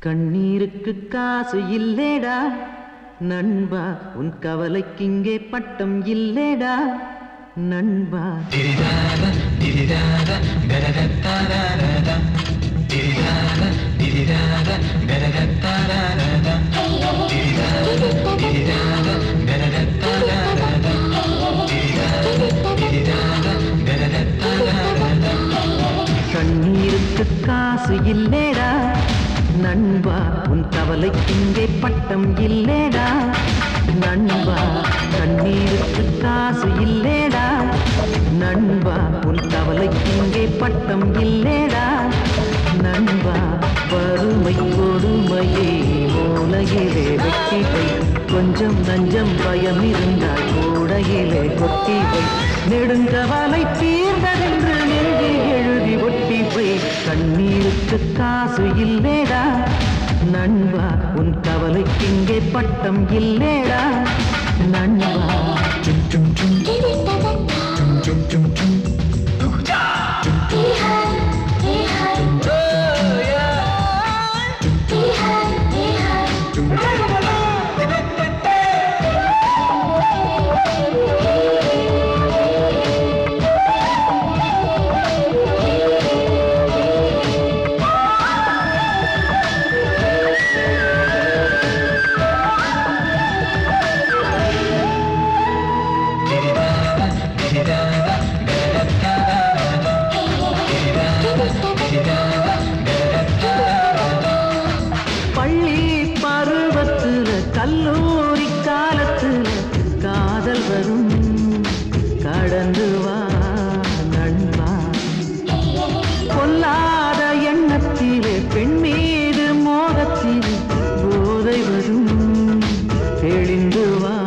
கண்ணீருக்கு காசு இல்லேடா நண்பா, உன் கவலைக்கு இங்கே பட்டம் இல்லேடா நண்பா. திரிதாத திரிதாத கரகத்தாராரத திரிதாத திரிதாத கரகத்தாராரத திரிதாத திரிதாத கரகத்தாராரத திரிதாத திரிதாத கரகத்தாராரத. கண்ணீருக்கு காசு இல்லேடா நண்பா, உன் கவலைக்கு இங்கே பட்டம் இல்லேடா நண்பா. கண்ணீருக்கு காசு இல்லேடா நண்பா, உன் கவலைக்கு இங்கே பட்டம் இல்லேடா நண்பா. வறுமை கொடுமையே மூலையிலே வெட்டிவை, கொஞ்சம் நஞ்சம் பயம் இருந்தால் கூடையிலே கொட்டிவை. நெடுங்கவலை தீர்ந்ததென்று நெஞ்சு எழுதி ஒட்டிவை. கண்ணீருக்கு காசு இல்லேடா நண்பா, உன் கவலைக்கு இங்கே பட்டம் இல்லேடா நண்பா. டும் டும் டும் டும் டும் டும். பள்ளி பருவத்துல கல்லூரி காலத்துல காதல் வரும், கடந்து வா நண்பா. கொல்லாத எண்ணத்திலே பெண் மீது மோகத்திலே போதை வரும், தெளிந்து வா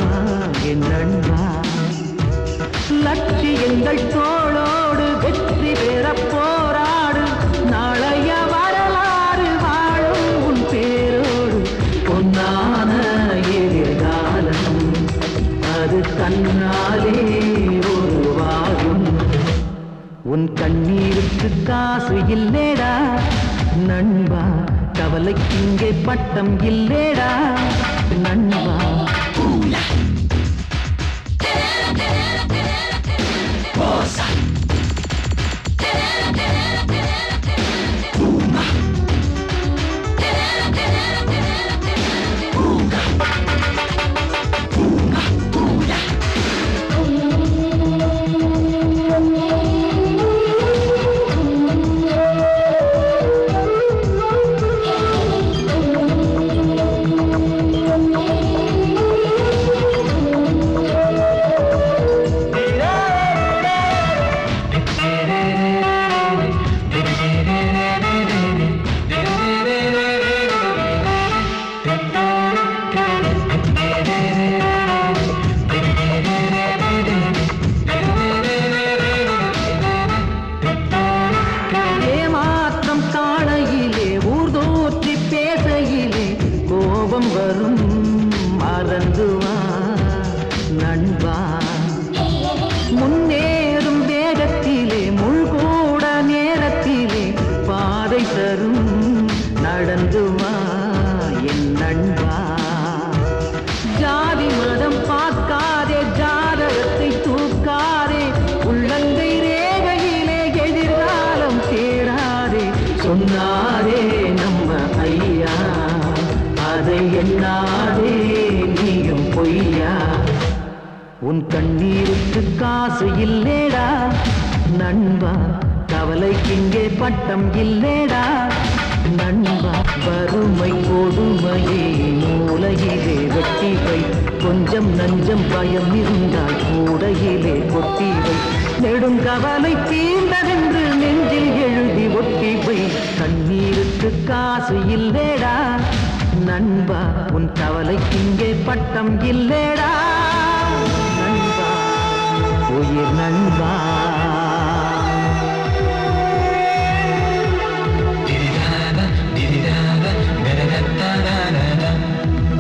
என் நண்பா. லட்சியங்கள் தோளோடு வெற்றி பெற போராடு, நாளைய வரலாறு வாழும் உன் பேரோடு. பொன்னான எதிர்காலம் அது தன்னாலே உருவாகும். உன் கண்ணீருக்கு காசு இல்லேடா நண்பா, கவலைக்கு இங்கே பட்டம் இல்லேடா நண்பா. ஏமாற்றம் காணையிலே ஊர்தோற்றி பேசையிலே கோபம் வரும், மறந்துவா நண்பா. முன்னேறும் வேகத்திலே முள்கூட நேரத்திலே பாதை தரும், நடந்துவா என் நண்பா. ஜாதி மதம் பார்க்காதே, ஜாதகத்தை தூக்காதே, உள்ளங்கை ரேகையிலே எதிர்காலம் தேடாதே. சொன்னாரே நம்ம ஐயா, அதை எண்ணாதே நீயும் பொய்யா. உன் கண்ணீருக்கு காசு இல்லேடா நண்பா, கவலைக்கு இங்கே பட்டம் இல்லேடா நண்பா. வறுமை கொடுமையே மூலையிலே வெட்டிவை, கொஞ்சம் நஞ்சம் பயம் இருந்தால் கூடையிலே கொட்டிவை. நெடுங்கவலை தீர்ந்ததென்று நெஞ்சில் எழுதி ஒட்டிவை. கண்ணீருக்கு காசு இல்லேடா நண்பா, உன் கவலைக்கு இங்கே பட்டம் இல்லேடா நண்பா, உயிர் நண்பா. திரிதாத திரிதாத கரகத்தாராரத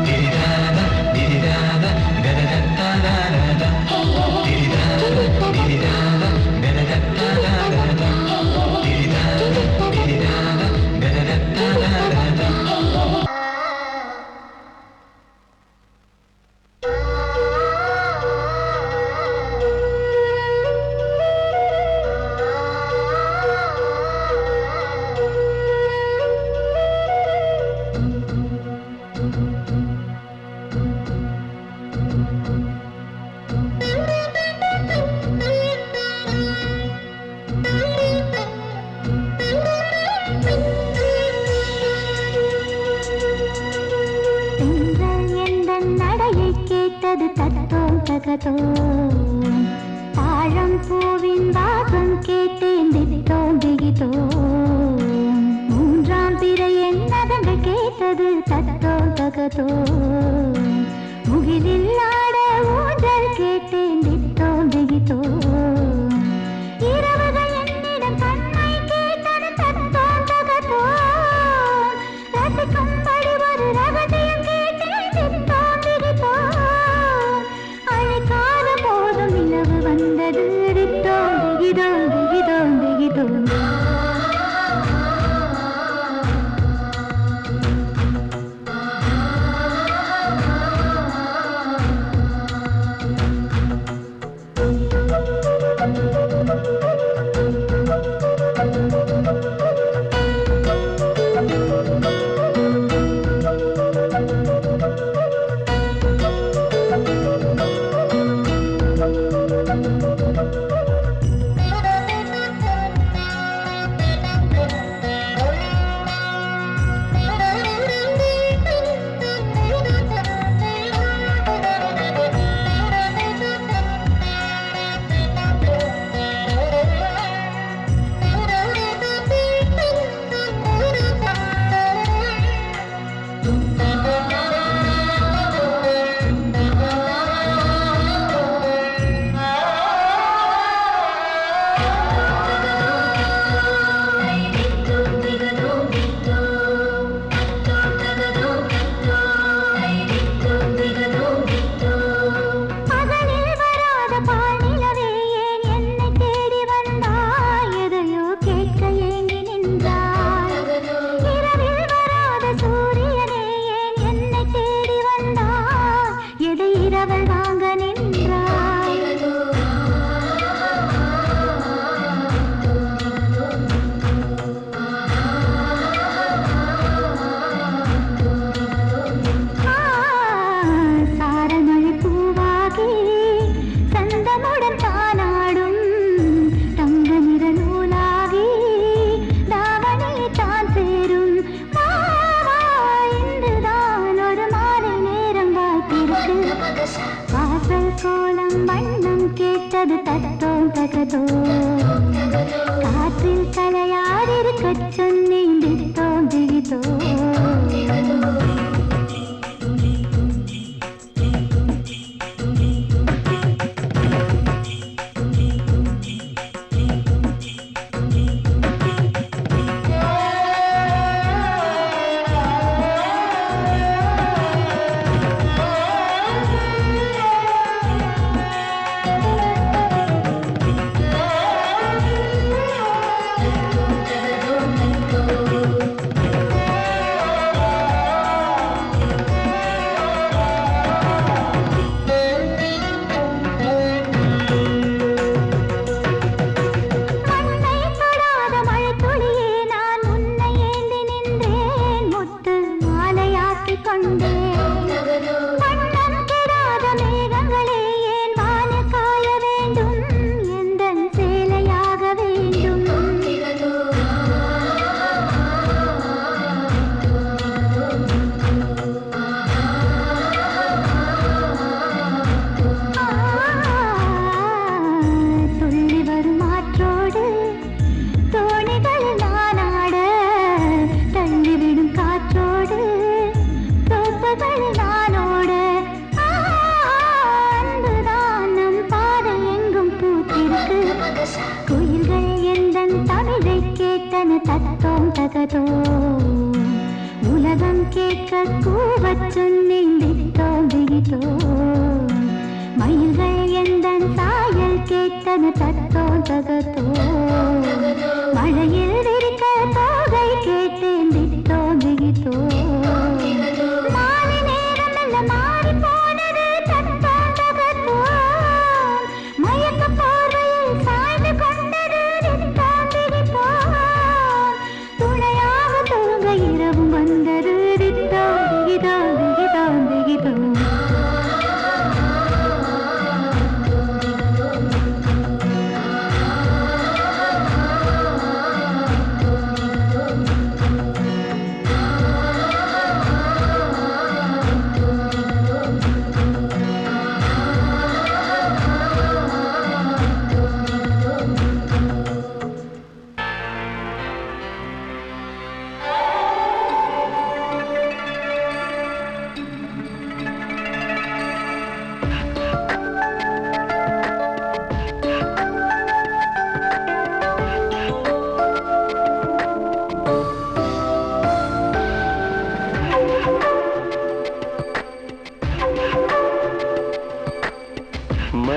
திரிதாத திரிதாத கரகத்தாராரத திரிதாத திரிதாத கரகத்தாராரத திரிதாத திரிதாத கரகத்தாராரத. கேட்டது தத்தோம் தகதோம். தாழம் பூவின் வாசம் கேட்டேன் தித்தோம் திகிதோம். மூன்றாம் பிறை என்னதங்கள் கேட்டது தத்தோம் தகதோம். முகிலில் ஆட ஊஞ்சல் கேட்டேன் தித்தோம் திகிதோம். இரவுகள் என்னிடம் கண்ணை கேட்டது தத்தோம் தகதோம். ரசிக்கும்படி ஒரு ரகசியம் கேட்டேன் தித்தோம் திகிதோம். அழைக்காத போதும் நிலவு வந்தது தித்தோம் திகிதோம் திகிதோம் திகிதோம். வாசல் கோலம் வண்ணம் கேட்டது தத்தோம் தகதோம். காற்றில் கலையாடிருக்கச் சொன்னேன் தித்தோம் திகிதோம். தத்தோம் தகதோம். உலகம் கேட்க கூவச் சொன்னேன் தித்தோம் திகிதோம். மயில்கள் எந்தன் சாயல் கேட்டன தத்தோம் தகதோம். மழையில் விரிக்க தோகை கேட்டேன் தித்தோம் திகிதோம். மாலை நேரம் எல்லாம் மாறி போனது தத்தோம் தகதோம். மயக்க போர்வையில் சாய்ந்து கொண்டது தித்தோம் திகிதோம். துணையாக தூங்க இரவும் வந்தது தித்தோம் திகிதோம் திகிதோம் திகிதோம்.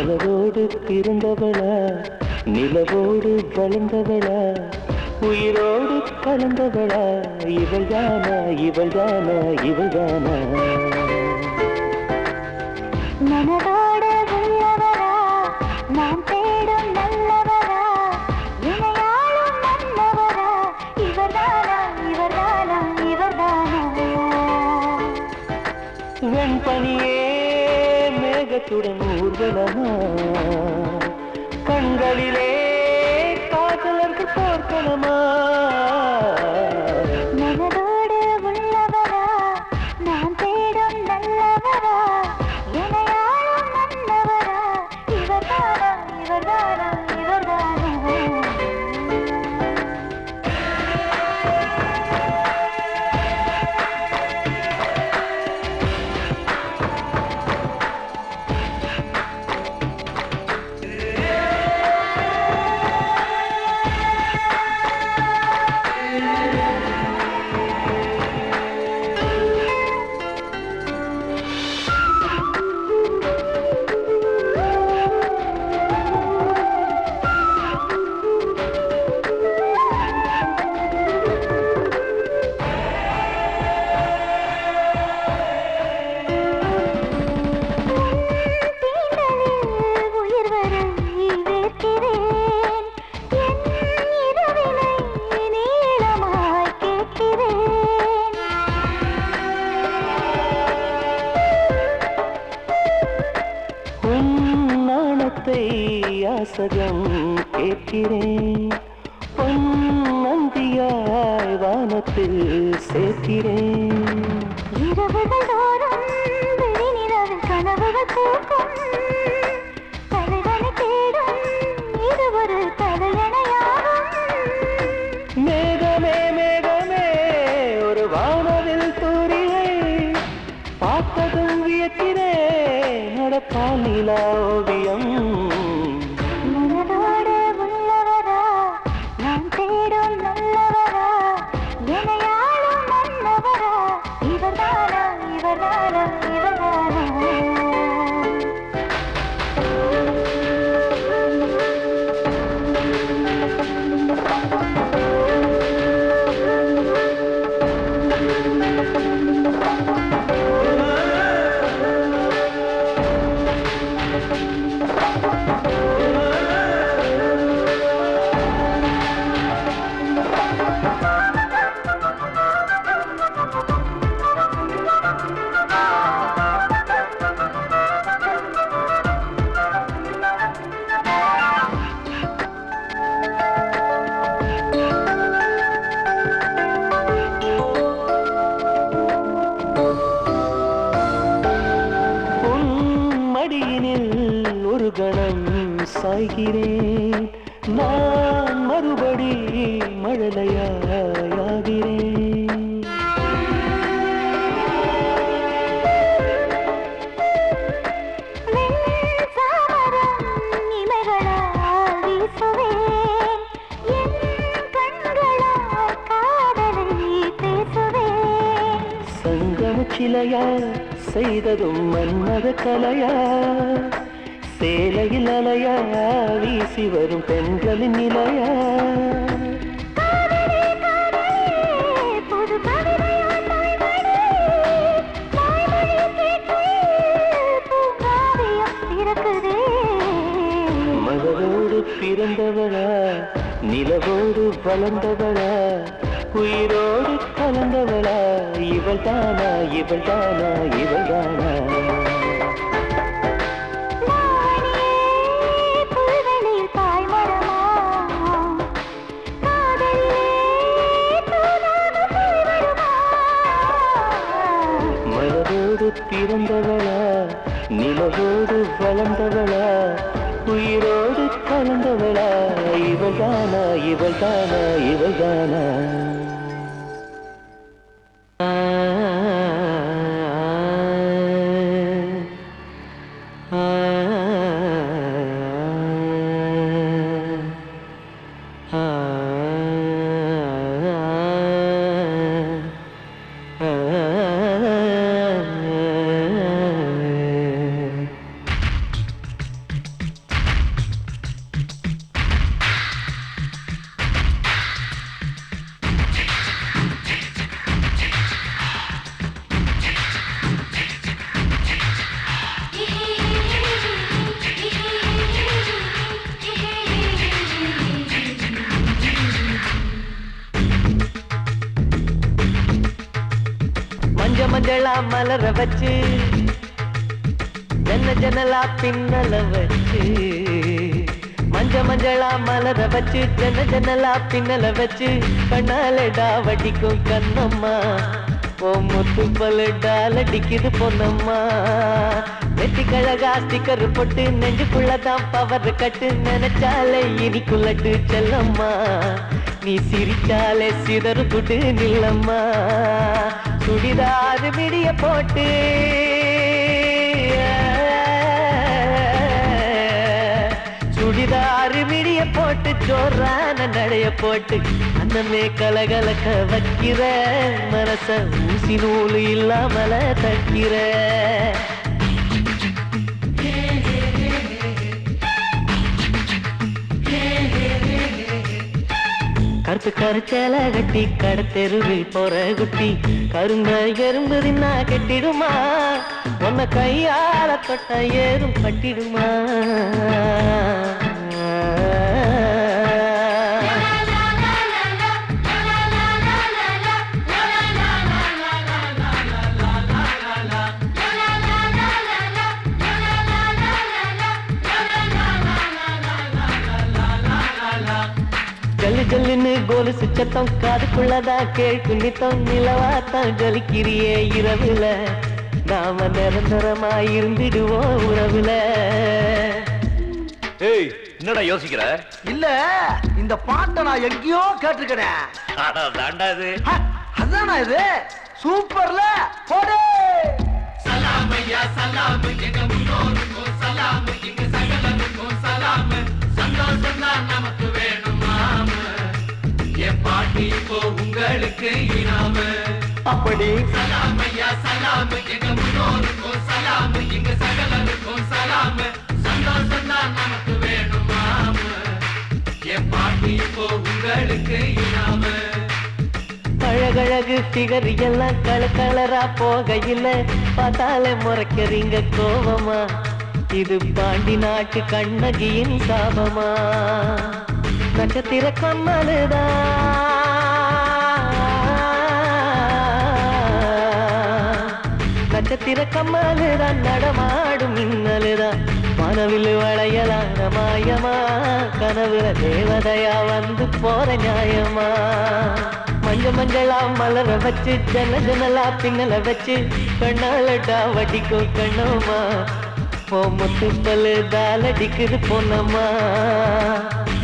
மலரோடு பிறந்தவளா நிலவோடு வளர்ந்தவளா உயிரோடு கலந்தவளா இவள்தானா இவள்தானா இவள்தானா மனதோடு உள்ளவரா நான் தேடும் நல்லவரா இணையாளும் மன்னவரா இவர்தானா இவர்தானா இவர்தானா வெண்பனியே மேகத்துடன் ஊர்வலமா கண்களிலே காதலர்கள் போர்க்களமா மனதோடு உள்ளவரா நான் தேடும் நல்லவரா இணையாளும் மன்னவரா இவர்தானா இவர்தானா இவர்தானா யாசகம் கேட்கிறேன் பொன்னந்தியாய் வானத்தில் சேர்க்கிறேன் இரவுகள் தோறும் விழிநிலவில் கனவுகள் பூக்கும் தலைவனை தேடும் இது ஒரு தலையணையாகும் மேகமே மேகமே ஒரு வானவில் சூரியை பார்த்ததும் வியக்கிறேன் நடப்பால் நிலா ஓவியம் மனதோடு உள்ளவரா நான் தேடும் நல்லவரா இணையாளும் மன்னவரா இவர்தானா இவர்தானா இவர்தானா ஒரு கணம் சாய்கிறேன் நான் மறுபடி மழலையாகிறேன் சங்கம சிலையா செய்ததும் மன்மத கலையா சேலையில் அலையா வீசி வரும் பெண்களின் நிலையா மலரோடு பிறந்தவளா நிலவோடு வளர்ந்தவளா உயிரோடு கலந்தவளா இவள்தானா இவள்தானா இவள்தானா மலரோடு பிறந்தவளா நிலவோடு வளர்ந்தவளா உயிரோடு கலந்தவளா இவள்தானா இவள்தானா இவள்தானா மஞ்சளா மலர வச்சு ஜன்னலா பின்னல வச்சு மஞ்சளா மலர வச்சு ஜன்னலா பின்னல வச்சு கண்ணாலடா வடிக்கும் கண்ணம்மா ஓ முத்து பல்லடால் அடிக்குது பொன்னம்மா நெத்தி கழகா ஸ்டிக்கர் போட்டு நெஞ்சுக்குள்ளதான் பவர் கட்டு நினைச்சாலே இனிக்குள்ளட்டு செல்லம்மா நீ சிரிச்சாலே சிதறு புட்டு நில்லம்மா சுடிதாறு விடிய போட்டு சுடிதாறு விடிய போட்டு ஜோரான நடைய போட்டு அன்னமே கலகலக்க வைக்கிற மனச ஊசி நூலு இல்லாமல தைக்கிற கருத்து கருச்சேல கட்டி கடத்தெருவில் போற குட்டி கருங்க எறும்பு தின்னா கெட்டிடுமா உன்ன கையால தொட்ட ஏறும் பட்டிடுமா ஜல்லு ஜல்லுன்னு கோலுசு சத்தம் காதுக்குள்ளதா கேட்கு நித்தம் நிலவாத்தான் ஜலிக்கிறியே இரவுல நாம நிரந்தரமா இருந்துடுவோம் உறவுல. ஏய் என்னடா யோசிக்கிற? இல்ல இந்த பாட்டை நான் எங்கேயோ கேட்டிருக்கேன். அதானா இது? சூப்பர்ல போடு. சலாம் ஐயா சலாம் எங்க முன்னோருக்கும் சலாம் எங்க சகலருக்கும் சலாம் சந்தோஷம் தான் நமக்கு வேணும் மாம என் பாட்டி இப்போ உங்களுக்கு இனாம அப்படி சலாம் ஐயா சலாம் எங்க முன்னோருக்கும் சலாம் எங்க சகலருக்கும் சலாம் சந்தோஷம் தான் நமக்கு வேணும் மாம என் பாட்டி இப்போ உங்களுக்கு இனாம அழகழகு ஃபிகர் எல்லாம் கலரா போகையில பார்த்தாலே முறைக்கிறீங்க கோபமா இது பாண்டி நாட்டு கண்ணகியின் சாபமா நட்சத்திர கம்மலுதான் நட்சத்திர கம்மலுதான் நடமாடும் மின்னலுதான் மனவில் வளையலான மாயமா கனவுல தேவதையா வந்து போற நியாயமா மஞ்சளா மலர வச்சு ஜன்னலா பின்னல வச்சு கண்ணாலடா வடிக்கும் கண்ணம்மா ஓ முத்து பல்லுதால் அடிக்குது பொன்னம்மா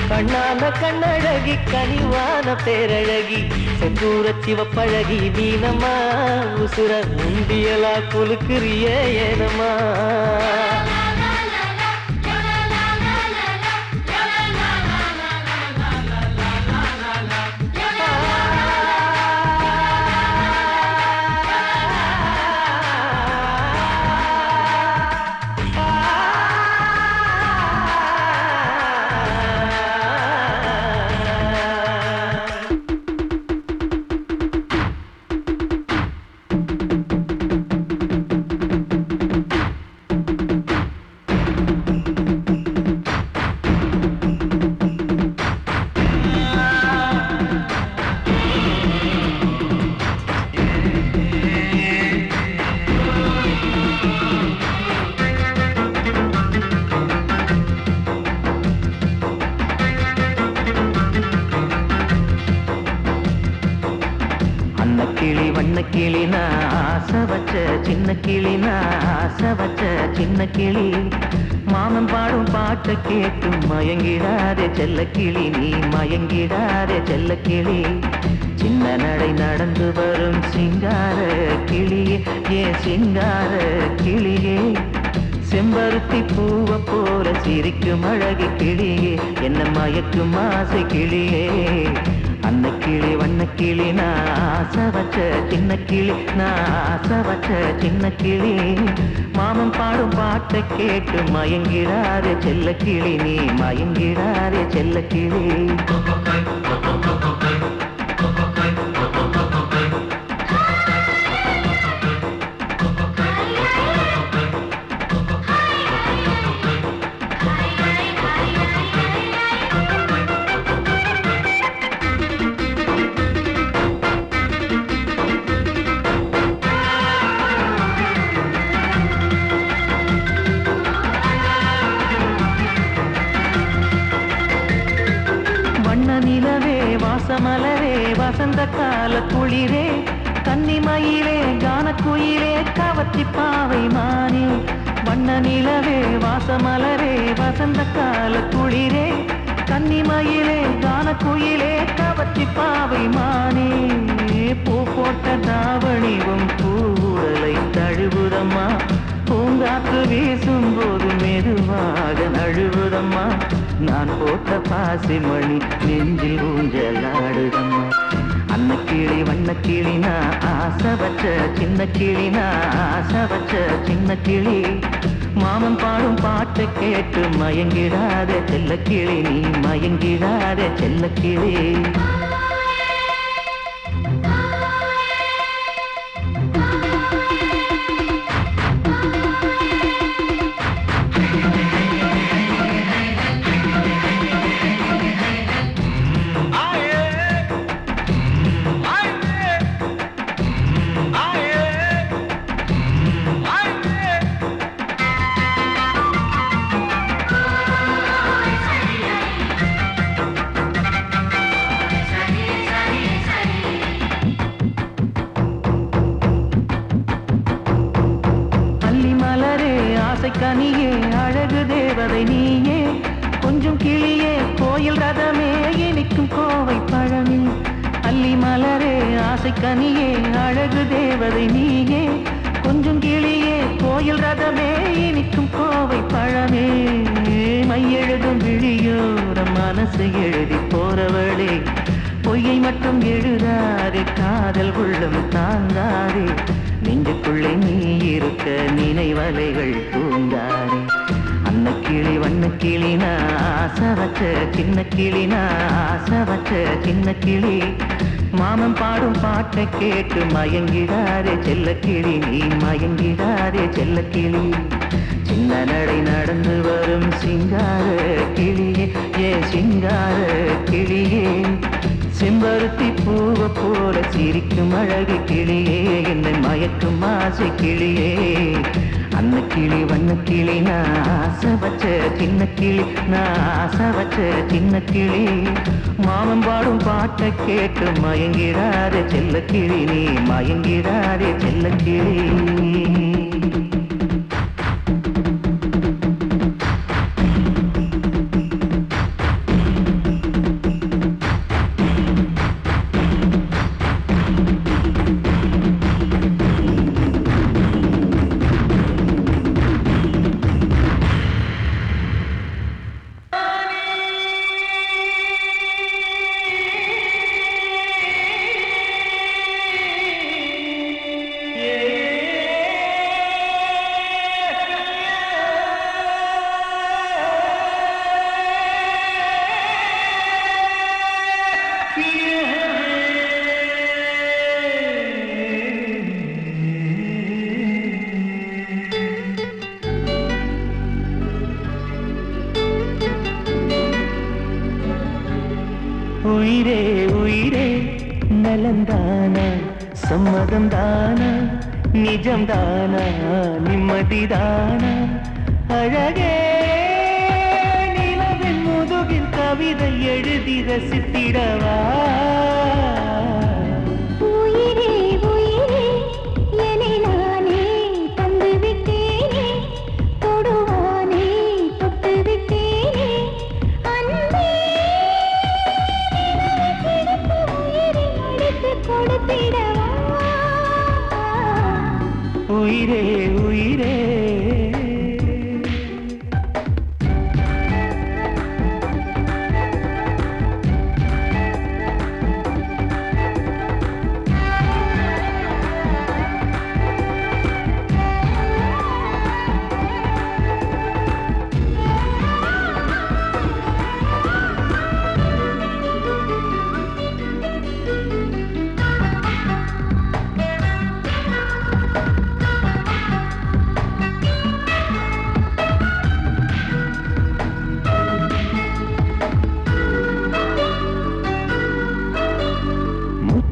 கண்ணான கண்ணழகி கனிவான பேரழகி செந்தூர சிவப்பழகி நீனம்மா உசுர உண்டியலா குலுக்குறிய ஏனம்மா வண்ண கிளி ஆசை வச்ச சின்ன கிளி ஆசை வச்ச சின்ன கிளி மாமன் பாடும் பாட்டை கேட்டு மயங்கிடாதே செல்ல கிளி நீ மயங்கிடாதே செல்ல கிளி சின்ன நடை நடந்து வரும் சிங்கார கிளியே ஏன் சிங்கார கிளியே செம்பருத்தி பூவை போல சிரிக்கும் அழகு கிளியே என்ன மயக்கும் ஆசை கிளியே அன்ன கிளி வண்ண கிளி ஆசை வச்ச சின்ன கிளி ஆசை வச்ச சின்ன கிளி மாமன் பாடும் பாட்டை கேட்டு மயங்கிடாதே செல்ல கிளி நீ மயங்கிடாதே செல்ல கிளி வசந்த கால குளிரே கன்னிமயிலே கானக்குயிலே கவர்ச்சி பாவை மானே வண்ண நிலவே வாசமலரே வசந்த கால குளிரே கன்னிமயிலே கானக்குயிலே கவர்ச்சி பாவை மானே பூ போட்ட தாவணிவும் பூவுடலை தழுவுதம்மா பூங்காற்று வீசும் போது மெதுவாக நழுவுதம்மா நான் போட்ட பாசிமணி நெஞ்சில் ஊஞ்சலாடுதம்மா அன்னக்கிளி வண்ணக்கிளி நான் ஆசை வச்ச சின்ன கிளி நான் ஆசை வச்ச சின்ன கிளி மாமன் பாடும் பாட்டை கேட்டு மயங்கிடாதே செல்லக்கிளி நீ மயங்கிடாதே செல்லக்கிளி கனியே அழகு தேவதை நீயே கொஞ்சம் கிளியே கோயில் ரதமே இனிக்கும் கோவை பழமே அல்லி மலரே ஆசை கனியே அழகு தேவதை நீயே கொஞ்சம் கிளியே கோயில் ரதமே இனிக்கும் கோவை பழமே மையெழுதும் விழியோர மனசை எழுதி போறவளே பொய்யை மட்டும் எழுதாதே காதல் உள்ளம் தாங்காதே நெஞ்சுக்குள்ளே நீ இருக்க நினைவலைகள் தூங்காதே அன்னக்கிளி வண்ணக்கிளி நான் ஆசை வச்ச சின்ன கிளி நான் ஆசை வச்ச சின்ன கிளி மாமன் பாடும் பாட்டை கேட்டு மயங்கிடாதே செல்லக்கிளி நீ மயங்கிடாதே செல்லக்கிளி சின்ன நடை நடந்து வரும் சிங்கார கிளியே ஏ சிங்கார கிளியே செம்பருத்தி பூவை போல சிரிக்கும் அழகு கிளியே என்னை மயக்கும் ஆசை கிளியே அன்னக்கிளி வண்ணக்கிளி நான் ஆசை வச்ச சின்ன கிளி நான் ஆசை வச்ச சின்ன கிளி மாமன் பாடும் பாட்டை கேட்டு மயங்கிடாதே செல்லக்கிளி நீ மயங்கிடாதே செல்லக்கிளி உயிரே உயிரே நலந்தானா சம்மதம் தானா நிஜம் தானா நிம்மதி தானா அழகே நிலவின் முதுகில் கவிதை எழுதி ரசித்திடவா உயிரே உயிரே என்னை நானே தந்து விட்டேனே தொடுவானே தொட்டு விட்டேனே அன்பே கிடப்பு உயிரை அடித்து கொடுத்திடவா உயிரே உயிரே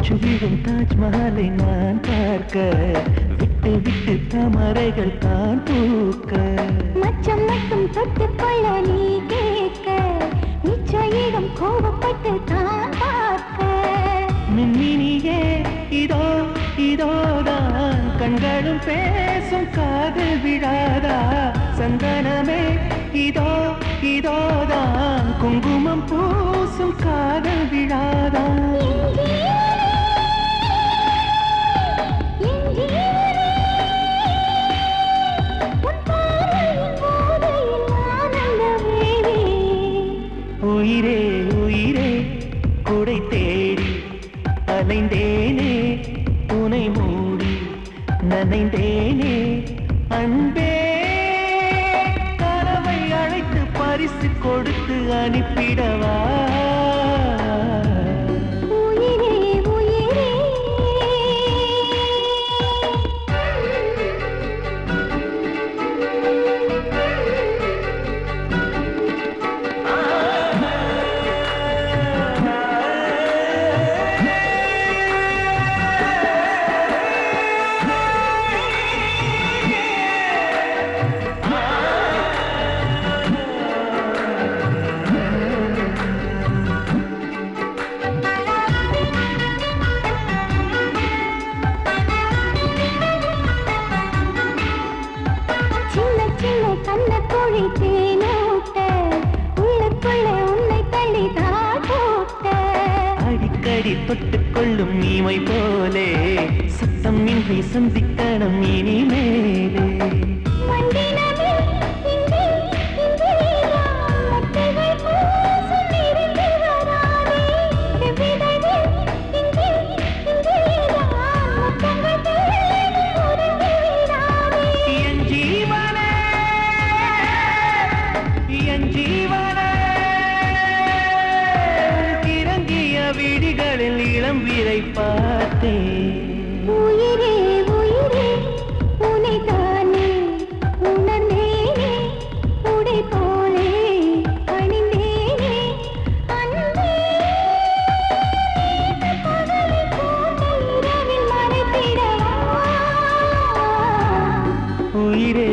சுவிடும் தாஜ்மஹாலை நான் பார்க்க விட்டு விட்டு தாமரைகள் தான் பூக்க மச்சம் மட்டும் தொட்டுக்கொள்ள நீ கேட்க நிச்சயிடம் கோபப்பட்டு தான் பார்க்க மின்மினியே இதோ இதோதான் கண்களும் பேசும் காதல் விழாதா சந்தனமே இதோ இதோதான் குங்குமம் பூசும் காதல் விழாதா உயிரே உயிரே குடை தேடி அலைந்தேனே துணை மூடி நனைந்தேனே அன்பே கனவை அழைத்து பரிசு கொடுத்து அனுப்பிடவா அடிக்கடி தொட்டுக்கொள்ளும் நீமை போலே சத்தம் இன்றி சந்திக்கணும் இனிமேலே விழிகளில் இளம் வீரை பார்த்தேன் உயிரே உயிரே உன்னை தானே உணர்ந்தேனே உடை போலே அணிந்தேனே அன்பே பகலை போட்ட இரவில் மறைத்திடவா உயிரே